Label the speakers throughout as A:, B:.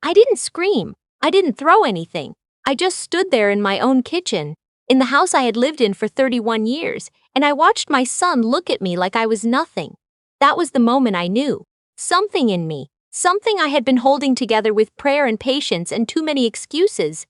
A: I didn't scream. I didn't throw anything. I just stood there in my own kitchen, in the house I had lived in for 31 years, and I watched my son look at me like I was nothing. That was the moment I knew. Something in me, something I had been holding together with prayer and patience and too many excuses,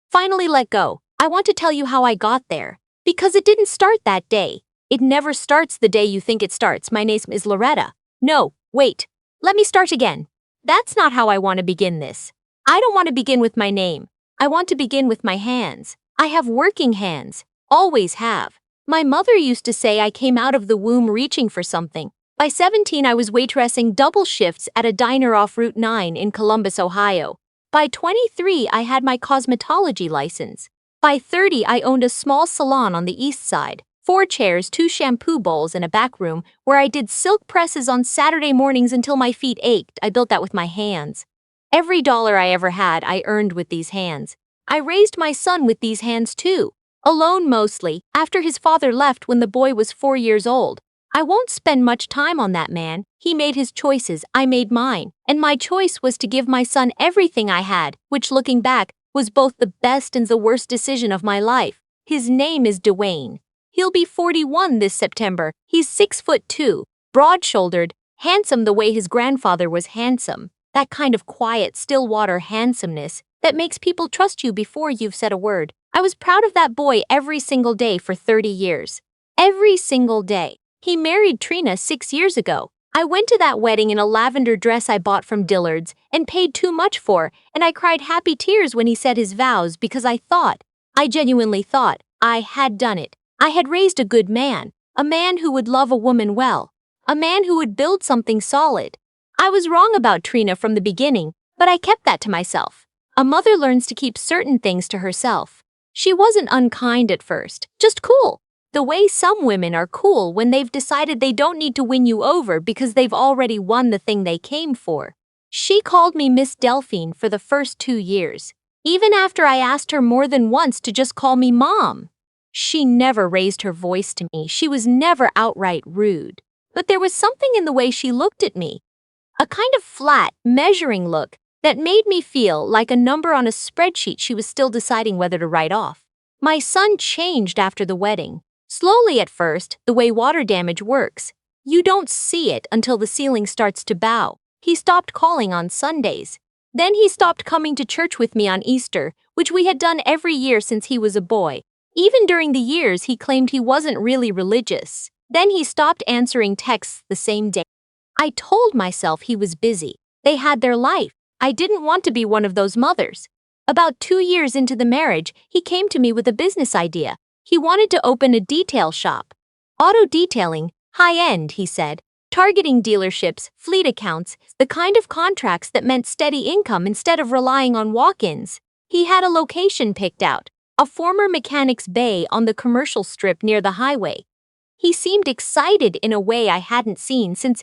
A: finally let go. I want to tell you how I got there. Because it didn't start that day. It never starts the day you think it starts. My name is Loretta. No, wait. Let me start again. That's not how I want to begin this. I don't want to begin with my name. I want to begin with my hands. I have working hands. Always have. My mother used to say I came out of the womb reaching for something. By 17, I was waitressing double shifts at a diner off Route 9 in Columbus, Ohio. By 23, I had my cosmetology license. By 30, I owned a small salon on the east side, 4 chairs, 2 shampoo bowls, and a back room where I did silk presses on Saturday mornings until my feet ached. I built that with my hands. Every dollar I ever had, I earned with these hands. I raised my son with these hands too. Alone mostly, after his father left when the boy was 4 years old. I won't spend much time on that man. He made his choices, I made mine. And my choice was to give my son everything I had, which looking back, was both the best and the worst decision of my life. His name is Dwayne. He'll be 41 this September. He's 6'2", broad-shouldered, handsome the way his grandfather was handsome. That kind of quiet, still-water handsomeness that makes people trust you before you've said a word. I was proud of that boy every single day for 30 years. Every single day. He married Trina 6 years ago. I went to that wedding in a lavender dress I bought from Dillard's and paid too much for, and I cried happy tears when he said his vows because I genuinely thought, I had done it. I had raised a good man, a man who would love a woman well, a man who would build something solid. I was wrong about Trina from the beginning, but I kept that to myself. A mother learns to keep certain things to herself. She wasn't unkind at first, just cool. The way some women are cool when they've decided they don't need to win you over because they've already won the thing they came for. She called me Miss Delphine for the first 2 years, even after I asked her more than once to just call me Mom. She never raised her voice to me. She was never outright rude. But there was something in the way she looked at me, a kind of flat, measuring look that made me feel like a number on a spreadsheet she was still deciding whether to write off. My son changed after the wedding. Slowly at first, the way water damage works. You don't see it until the ceiling starts to bow. He stopped calling on Sundays. Then he stopped coming to church with me on Easter, which we had done every year since he was a boy. Even during the years he claimed he wasn't really religious. Then he stopped answering texts the same day. I told myself he was busy. They had their life. I didn't want to be one of those mothers. About 2 years into the marriage, he came to me with a business idea. He wanted to open a detail shop. Auto detailing, high-end, he said, targeting dealerships, fleet accounts, the kind of contracts that meant steady income instead of relying on walk-ins. He had a location picked out, a former mechanic's bay on the commercial strip near the highway. He seemed excited in a way I hadn't seen since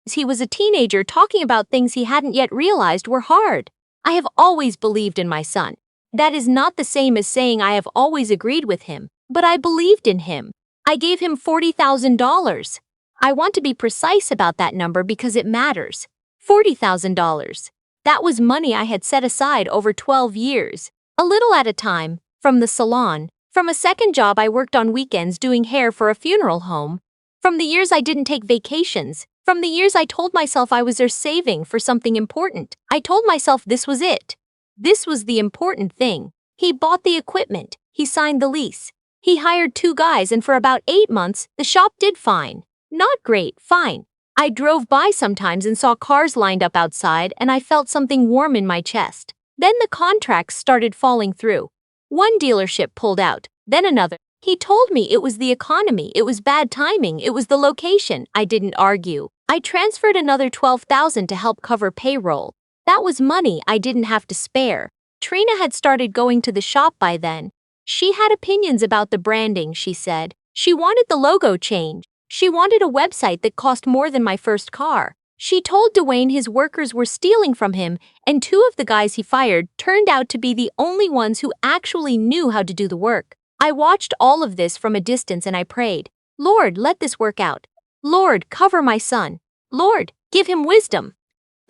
A: he was a teenager talking about things he hadn't yet realized were hard. I have always believed in my son. That is not the same as saying I have always agreed with him, but I believed in him. I gave him $40,000. I want to be precise about that number because it matters. $40,000. That was money I had set aside over 12 years, a little at a time, from the salon, from a second job I worked on weekends doing hair for a funeral home, from the years I didn't take vacations, from the years I told myself I was there saving for something important. I told myself this was it. This was the important thing. He bought the equipment. He signed the lease. He hired 2 guys, and for about 8 months, the shop did fine. Not great, fine. I drove by sometimes and saw cars lined up outside, and I felt something warm in my chest. Then the contracts started falling through. One dealership pulled out, then another. He told me it was the economy, it was bad timing, it was the location. I didn't argue. I transferred another $12,000 to help cover payroll. That was money I didn't have to spare. Trina had started going to the shop by then. She had opinions about the branding, she said. She wanted the logo changed. She wanted a website that cost more than my first car. She told Dwayne his workers were stealing from him, and 2 of the guys he fired turned out to be the only ones who actually knew how to do the work. I watched all of this from a distance and I prayed, Lord, let this work out. Lord, cover my son. Lord, give him wisdom.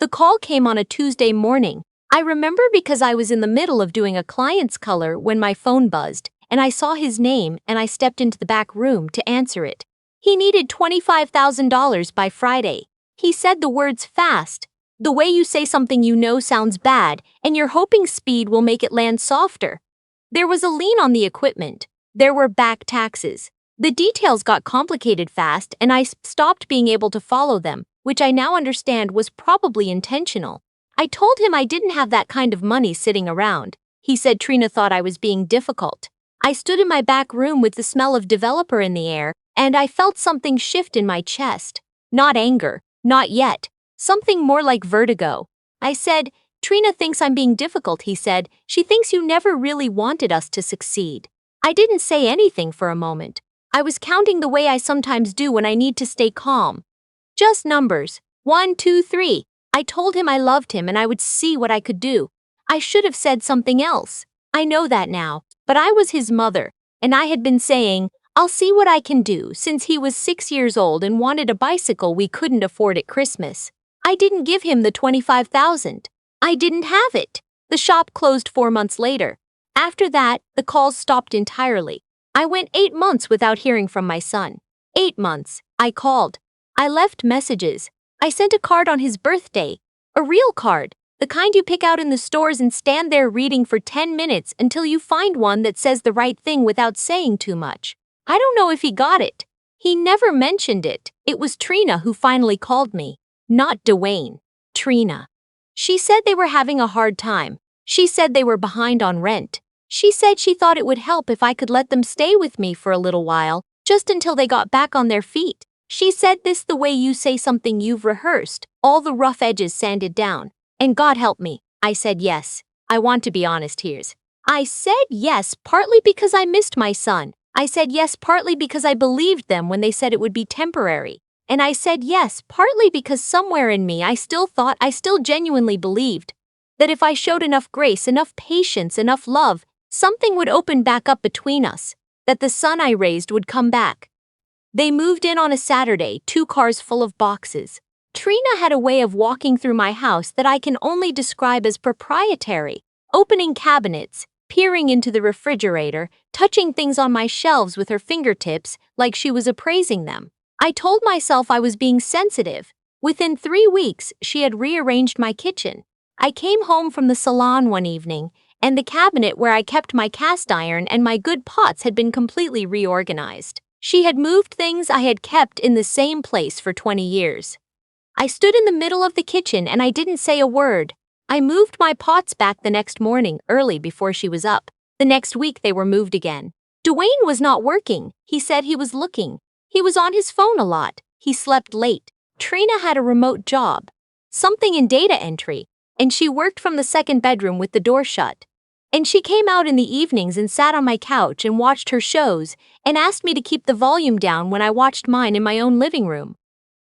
A: The call came on a Tuesday morning. I remember because I was in the middle of doing a client's color when my phone buzzed, and I saw his name and I stepped into the back room to answer it. He needed $25,000 by Friday. He said the words fast. The way you say something you know sounds bad, and you're hoping speed will make it land softer. There was a lien on the equipment. There were back taxes. The details got complicated fast, and I stopped being able to follow them, which I now understand was probably intentional. I told him I didn't have that kind of money sitting around. He said Trina thought I was being difficult. I stood in my back room with the smell of developer in the air, and I felt something shift in my chest. Not anger, not yet. Something more like vertigo. I said, Trina thinks I'm being difficult, he said. She thinks you never really wanted us to succeed. I didn't say anything for a moment. I was counting the way I sometimes do when I need to stay calm. Just numbers. 1, 2, 3. I told him I loved him and I would see what I could do. I should have said something else. I know that now, but I was his mother, and I had been saying, I'll see what I can do since he was 6 years old and wanted a bicycle we couldn't afford at Christmas. I didn't give him the $25,000. I didn't have it. The shop closed 4 months later. After that, the calls stopped entirely. I went 8 months without hearing from my son. 8 months. I called. I left messages. I sent a card on his birthday. A real card. The kind you pick out in the stores and stand there reading for 10 minutes until you find one that says the right thing without saying too much. I don't know if he got it. He never mentioned it. It was Trina who finally called me. Not Dwayne. Trina. She said they were having a hard time. She said they were behind on rent. She said she thought it would help if I could let them stay with me for a little while, just until they got back on their feet. She said this the way you say something you've rehearsed, all the rough edges sanded down. And God help me. I said yes. I want to be honest here. I said yes partly because I missed my son. I said yes partly because I believed them when they said it would be temporary. And I said yes partly because somewhere in me I still genuinely believed that if I showed enough grace, enough patience, enough love, something would open back up between us, that the son I raised would come back. They moved in on a Saturday, 2 cars full of boxes. Trina had a way of walking through my house that I can only describe as proprietary, opening cabinets, peering into the refrigerator, touching things on my shelves with her fingertips like she was appraising them. I told myself I was being sensitive. Within 3 weeks, she had rearranged my kitchen. I came home from the salon one evening, and the cabinet where I kept my cast iron and my good pots had been completely reorganized. She had moved things I had kept in the same place for 20 years. I stood in the middle of the kitchen and I didn't say a word. I moved my pots back the next morning, early before she was up. The next week they were moved again. Dwayne was not working. He said he was looking. He was on his phone a lot. He slept late. Trina had a remote job, something in data entry, and she worked from the second bedroom with the door shut. And she came out in the evenings and sat on my couch and watched her shows and asked me to keep the volume down when I watched mine in my own living room.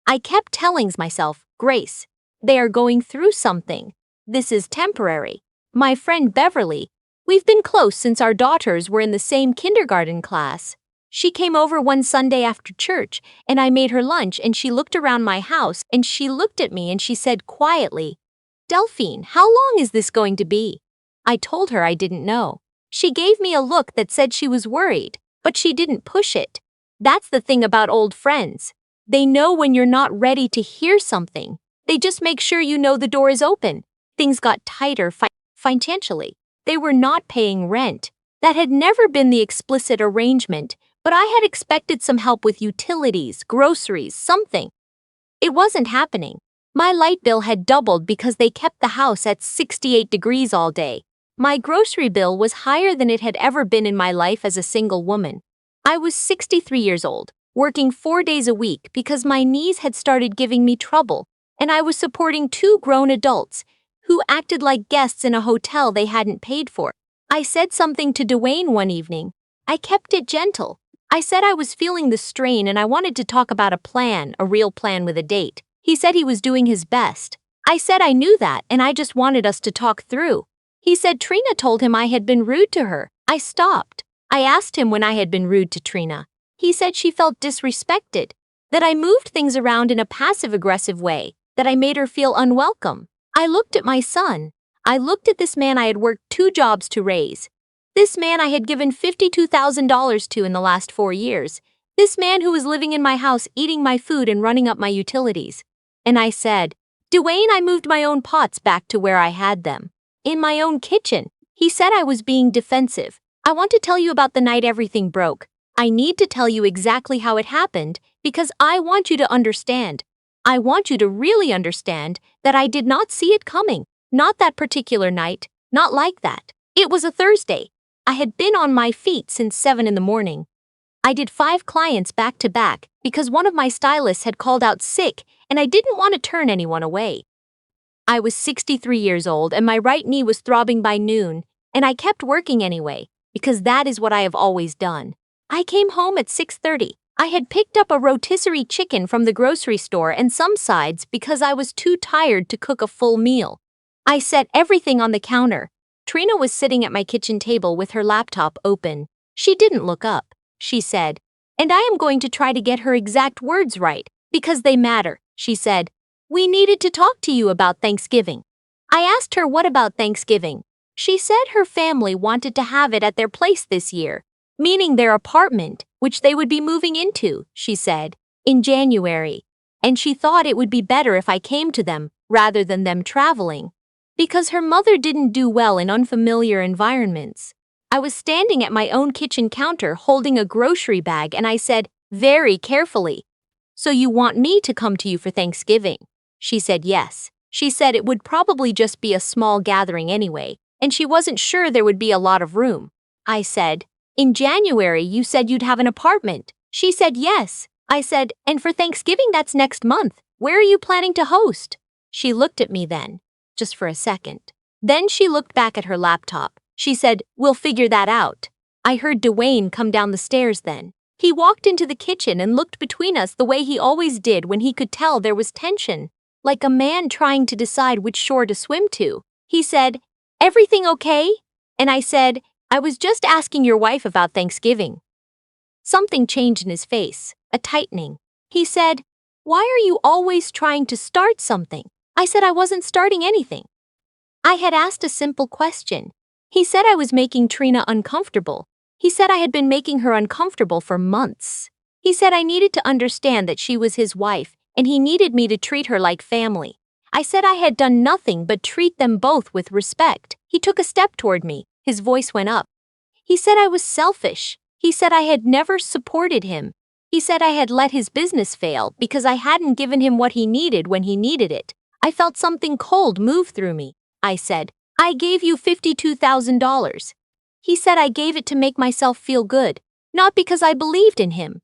A: I kept telling myself, Grace, they are going through something. This is temporary. My friend Beverly, we've been close since our daughters were in the same kindergarten class. She came over one Sunday after church and I made her lunch and she looked around my house and she looked at me and she said quietly, Delphine, how long is this going to be? I told her I didn't know. She gave me a look that said she was worried, but she didn't push it. That's the thing about old friends. They know when you're not ready to hear something. They just make sure you know the door is open. Things got tighter financially. They were not paying rent. That had never been the explicit arrangement, but I had expected some help with utilities, groceries, something. It wasn't happening. My light bill had doubled because they kept the house at 68 degrees all day. My grocery bill was higher than it had ever been in my life as a single woman. I was 63 years old, working 4 days a week because my knees had started giving me trouble, and I was supporting 2 grown adults who acted like guests in a hotel they hadn't paid for. I said something to Dwayne one evening. I kept it gentle. I said I was feeling the strain and I wanted to talk about a plan, a real plan with a date. He said he was doing his best. I said I knew that and I just wanted us to talk through. He said Trina told him I had been rude to her. I stopped. I asked him when I had been rude to Trina. He said she felt disrespected, that I moved things around in a passive-aggressive way, that I made her feel unwelcome. I looked at my son. I looked at this man I had worked 2 jobs to raise. This man I had given $52,000 to in the last 4 years. This man who was living in my house, eating my food and running up my utilities. And I said, Dwayne, I moved my own pots back to where I had them. In my own kitchen. He said I was being defensive. I want to tell you about the night everything broke. I need to tell you exactly how it happened because I want you to understand. I want you to really understand that I did not see it coming. Not that particular night. Not like that. It was a Thursday. I had been on my feet since 7 in the morning. I did 5 clients back to back because one of my stylists had called out sick and I didn't want to turn anyone away. I was 63 years old and my right knee was throbbing by noon, and I kept working anyway because that is what I have always done. I came home at 6:30. I had picked up a rotisserie chicken from the grocery store and some sides because I was too tired to cook a full meal. I set everything on the counter. Trina was sitting at my kitchen table with her laptop open. She didn't look up. She said, and I am going to try to get her exact words right, because they matter. She said, we needed to talk to you about Thanksgiving. I asked her what about Thanksgiving. She said her family wanted to have it at their place this year, meaning their apartment, which they would be moving into, she said, in January. And she thought it would be better if I came to them, rather than them traveling. Because her mother didn't do well in unfamiliar environments. I was standing at my own kitchen counter holding a grocery bag and I said, very carefully, so you want me to come to you for Thanksgiving? She said yes. She said it would probably just be a small gathering anyway, and she wasn't sure there would be a lot of room. I said, in January you said you'd have an apartment. She said yes. I said, and for Thanksgiving that's next month. Where are you planning to host? She looked at me then, just for a second. Then she looked back at her laptop. She said, we'll figure that out. I heard Dwayne come down the stairs then. He walked into the kitchen and looked between us the way he always did when he could tell there was tension, like a man trying to decide which shore to swim to. He said, everything okay? And I said, I was just asking your wife about Thanksgiving. Something changed in his face, a tightening. He said, why are you always trying to start something? I said I wasn't starting anything. I had asked a simple question. He said I was making Trina uncomfortable. He said I had been making her uncomfortable for months. He said I needed to understand that she was his wife, and he needed me to treat her like family. I said I had done nothing but treat them both with respect. He took a step toward me. His voice went up. He said I was selfish. He said I had never supported him. He said I had let his business fail because I hadn't given him what he needed when he needed it. I felt something cold move through me. I said, I gave you $52,000. He said I gave it to make myself feel good, not because I believed in him.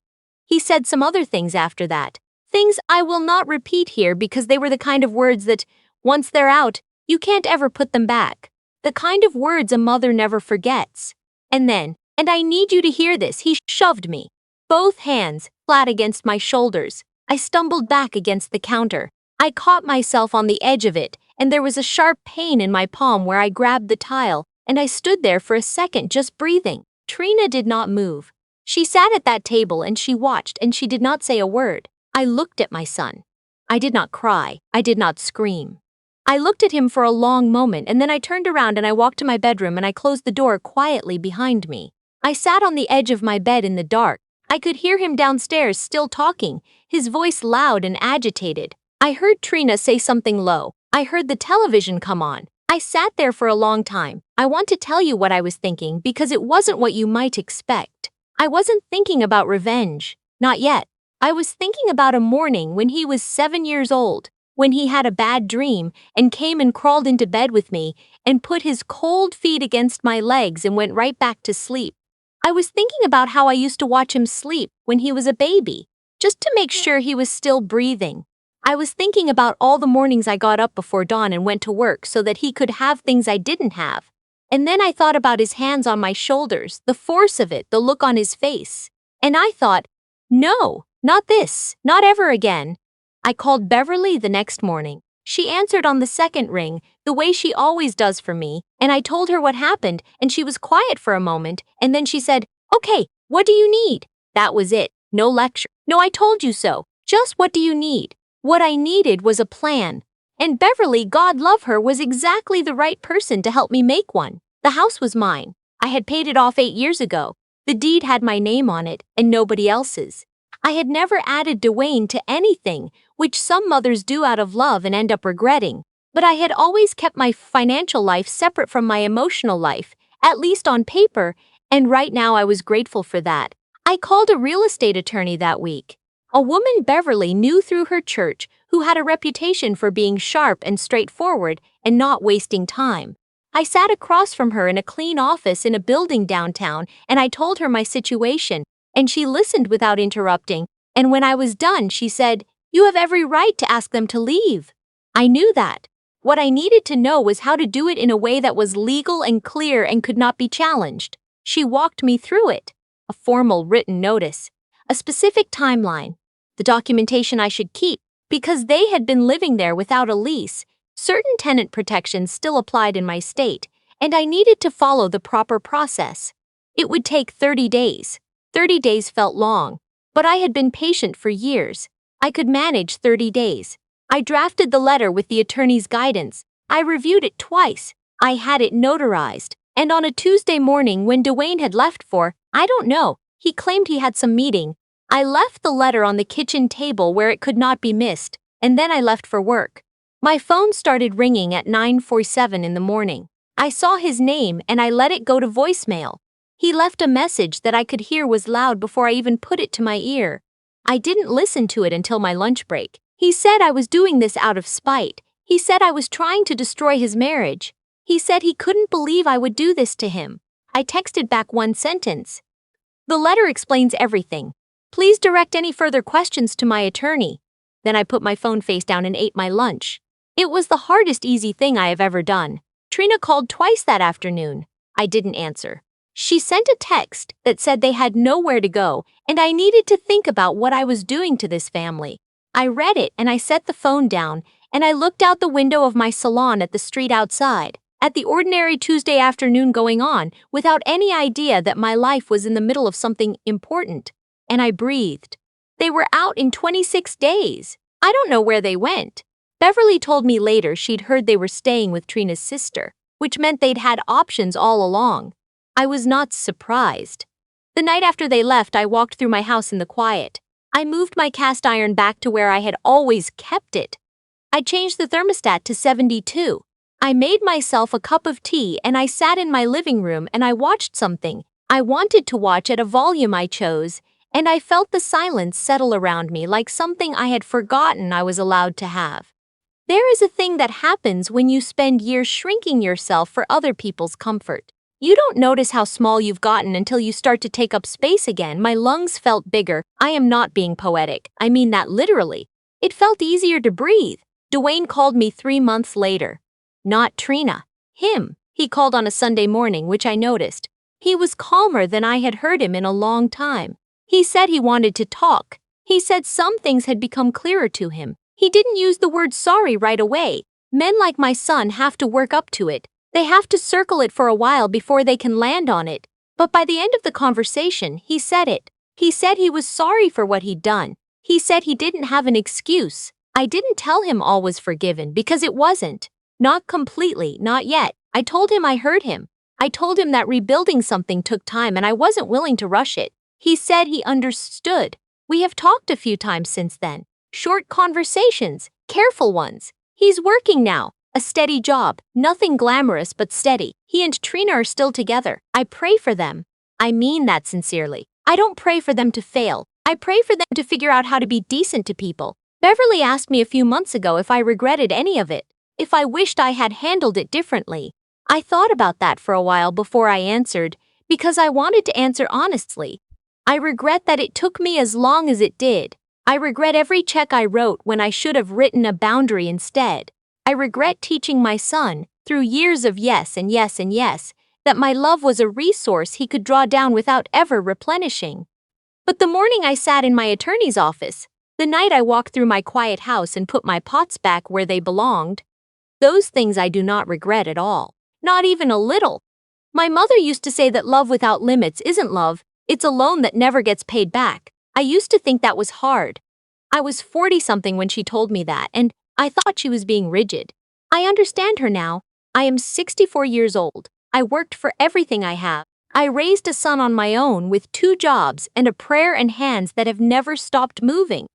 A: He said some other things after that, things I will not repeat here because they were the kind of words that, once they're out, you can't ever put them back. The kind of words a mother never forgets. And then, and I need you to hear this, he shoved me, both hands flat against my shoulders. I stumbled back against the counter. I caught myself on the edge of it, and there was a sharp pain in my palm where I grabbed the tile, and I stood there for a second just breathing. Trina did not move. She sat at that table and she watched and she did not say a word. I looked at my son. I did not cry. I did not scream. I looked at him for a long moment and then I turned around and I walked to my bedroom and I closed the door quietly behind me. I sat on the edge of my bed in the dark. I could hear him downstairs still talking, his voice loud and agitated. I heard Trina say something low. I heard the television come on. I sat there for a long time. I want to tell you what I was thinking because it wasn't what you might expect. I wasn't thinking about revenge. Not yet. I was thinking about a morning when he was 7 years old, when he had a bad dream and came and crawled into bed with me and put his cold feet against my legs and went right back to sleep. I was thinking about how I used to watch him sleep when he was a baby, just to make sure he was still breathing. I was thinking about all the mornings I got up before dawn and went to work so that he could have things I didn't have. And then I thought about his hands on my shoulders, the force of it, the look on his face. And I thought, no, not this, not ever again. I called Beverly the next morning. She answered on the second ring, the way she always does for me, and I told her what happened, and she was quiet for a moment, and then she said, okay, what do you need? That was it, no lecture. No, I told you so. Just what do you need? What I needed was a plan. And Beverly, God love her, was exactly the right person to help me make one. The house was mine. I had paid it off 8 years ago. The deed had my name on it and nobody else's. I had never added Dwayne to anything, which some mothers do out of love and end up regretting. But I had always kept my financial life separate from my emotional life, at least on paper, and right now I was grateful for that. I called a real estate attorney that week. A woman Beverly knew through her church who had a reputation for being sharp and straightforward and not wasting time. I sat across from her in a clean office in a building downtown, and I told her my situation, and she listened without interrupting, and when I was done, she said, "You have every right to ask them to leave." I knew that. What I needed to know was how to do it in a way that was legal and clear and could not be challenged. She walked me through it. A formal written notice, a specific timeline, the documentation I should keep, because they had been living there without a lease. Certain tenant protections still applied in my state, and I needed to follow the proper process. It would take 30 days. 30 days felt long, but I had been patient for years. I could manage 30 days. I drafted the letter with the attorney's guidance. I reviewed it twice. I had it notarized. And on a Tuesday morning when Dwayne had left for, I don't know, he claimed he had some meeting, I left the letter on the kitchen table where it could not be missed, and then I left for work. My phone started ringing at 9:47 in the morning. I saw his name and I let it go to voicemail. He left a message that I could hear was loud before I even put it to my ear. I didn't listen to it until my lunch break. He said I was doing this out of spite. He said I was trying to destroy his marriage. He said he couldn't believe I would do this to him. I texted back one sentence. The letter explains everything. Please direct any further questions to my attorney. Then I put my phone face down and ate my lunch. It was the hardest easy thing I have ever done. Trina called twice that afternoon. I didn't answer. She sent a text that said they had nowhere to go and I needed to think about what I was doing to this family. I read it and I set the phone down and I looked out the window of my salon at the street outside, at the ordinary Tuesday afternoon going on without any idea that my life was in the middle of something important. And I breathed. They were out in 26 days. I don't know where they went. Beverly told me later she'd heard they were staying with Trina's sister, which meant they'd had options all along. I was not surprised. The night after they left, I walked through my house in the quiet. I moved my cast iron back to where I had always kept it. I changed the thermostat to 72. I made myself a cup of tea and I sat in my living room and I watched something I wanted to watch at a volume I chose, and I felt the silence settle around me like something I had forgotten I was allowed to have. There is a thing that happens when you spend years shrinking yourself for other people's comfort. You don't notice how small you've gotten until you start to take up space again. My lungs felt bigger. I am not being poetic. I mean that literally. It felt easier to breathe. Dwayne called me 3 months later. Not Trina. Him. He called on a Sunday morning, which I noticed. He was calmer than I had heard him in a long time. He said he wanted to talk. He said some things had become clearer to him. He didn't use the word sorry right away. Men like my son have to work up to it. They have to circle it for a while before they can land on it. But by the end of the conversation, he said it. He said he was sorry for what he'd done. He said he didn't have an excuse. I didn't tell him all was forgiven because it wasn't. Not completely, not yet. I told him I heard him. I told him that rebuilding something took time and I wasn't willing to rush it. He said he understood. We have talked a few times since then. Short conversations, careful ones. He's working now. A steady job, nothing glamorous but steady. He and Trina are still together. I pray for them. I mean that sincerely. I don't pray for them to fail. I pray for them to figure out how to be decent to people. Beverly asked me a few months ago if I regretted any of it, if I wished I had handled it differently. I thought about that for a while before I answered, because I wanted to answer honestly. I regret that it took me as long as it did. I regret every check I wrote when I should have written a boundary instead. I regret teaching my son, through years of yes and yes and yes, that my love was a resource he could draw down without ever replenishing. But the morning I sat in my attorney's office, the night I walked through my quiet house and put my pots back where they belonged, those things I do not regret at all, not even a little. My mother used to say that love without limits isn't love, it's a loan that never gets paid back. I used to think that was hard. I was 40-something when she told me that, and I thought she was being rigid. I understand her now. I am 64 years old. I worked for everything I have. I raised a son on my own with 2 jobs and a prayer and hands that have never stopped moving.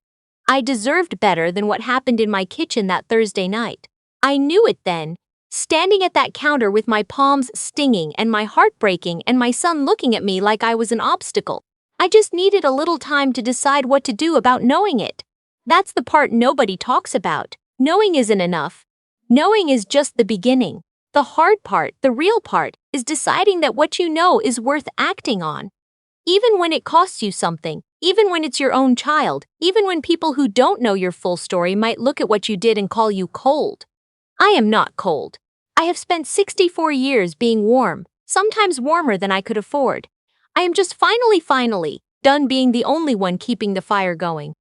A: I deserved better than what happened in my kitchen that Thursday night. I knew it then, standing at that counter with my palms stinging and my heart breaking and my son looking at me like I was an obstacle. I just needed a little time to decide what to do about knowing it. That's the part nobody talks about. Knowing isn't enough. Knowing is just the beginning. The hard part, the real part, is deciding that what you know is worth acting on. Even when it costs you something, even when it's your own child, even when people who don't know your full story might look at what you did and call you cold. I am not cold. I have spent 64 years being warm, sometimes warmer than I could afford. I am just finally done being the only one keeping the fire going.